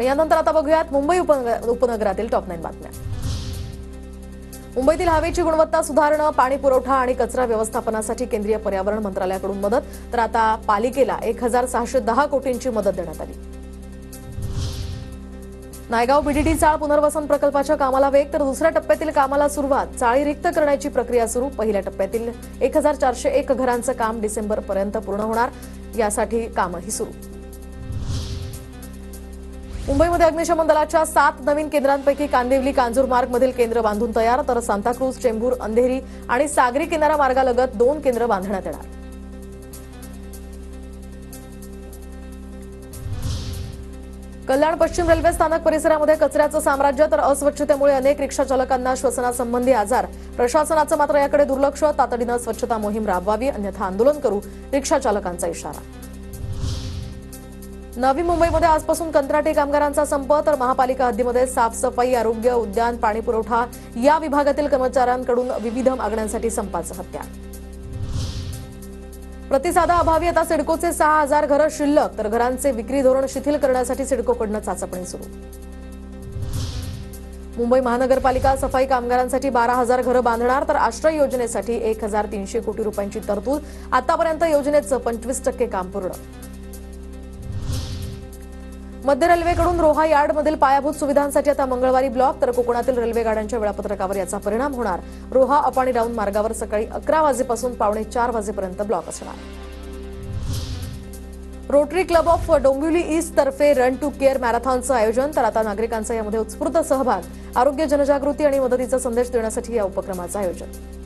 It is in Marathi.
आणि यानंतर आता बघूयात मुंबई उपनगरातील टॉप 9 बातम्या। मुंबईतील हवेची गुणवत्ता सुधारणं, पाणी पुरवठा आणि कचरा व्यवस्थापनासाठी केंद्रीय पर्यावरण मंत्रालयाकडून मदत, तर आता पालिकेला 1610 कोटींची मदत देण्यात आली। नायगाव बीडीडी चाळ पुनर्वसन प्रकल्पाच्या कामाला वेग, तर दुसऱ्या टप्प्यातील कामाला सुरुवात। चाळी रिक्त करण्याची प्रक्रिया सुरू। पहिल्या टप्प्यातील 1401 घरांचं काम डिसेंबरपर्यंत पूर्ण होणार, यासाठी कामही सुरू। मुंबईमध्ये अग्निशमन दलाच्या 7 नवीन केंद्रांपैकी कांदिवली कांजूर मार्गमधील केंद्र बांधून तयार, तर सांताक्रूज, चेंबूर, अंधेरी आणि सागरी किनारा मार्गालगत 2 केंद्र बांधण्यात येणार। कल्याण पश्चिम रेल्वे स्थानक परिसरामध्ये कचऱ्याचं साम्राज्य, तर अस्वच्छतेमुळे अनेक रिक्षा चालकांना श्वसनासंबंधी आजार। प्रशासनाचं मात्र याकडे दुर्लक्ष। तातडीनं स्वच्छता मोहीम राबवावी, अन्यथा आंदोलन करू, रिक्षा चालकांचा इशारा। नवी मुंबईमध्ये आजपासून कंत्राटी कामगारांचा संप, तर महापालिका हद्दीमध्ये साफसफाई, आरोग्य, उद्यान, पाणी पुरवठा या विभागातील कर्मचाऱ्यांकडून विविध मागण्यांसाठी संपाचं हत्यार। प्रतिसादाअभावी आता सिडकोचे 6000 घरं शिल्लक, तर घरांचे विक्री धोरण शिथिल करण्यासाठी सिडकोकडून चाचपणी सुरू। मुंबई महानगरपालिका सफाई कामगारांसाठी 12000 घरं बांधणार, तर आश्रय योजनेसाठी 1300 कोटी रुपयांची तरतूद। आतापर्यंत योजनेचं 25% काम पूर्ण। मध्य रेल्वेकडून रोहा यार्डमधील पायाभूत सुविधांसाठी आता मंगळवारी ब्लॉक, तर कोकणातील रेल्वे गाड्यांच्या वेळापत्रकावर याचा परिणाम होणार। रोहा अप आणि डाऊन मार्गावर सकाळी 11 वाजेपासून पावणे 4 वाजेपर्यंत ब्लॉक असणार। Rotary club of Dombivli east तर्फे रन टू केअर मॅरेथॉनचं आयोजन, तर आता नागरिकांचा यामध्ये उत्स्फूर्त सहभाग। आरोग्य, जनजागृती आणि मदतीचा संदेश देण्यासाठी या उपक्रमाचं आयोजन।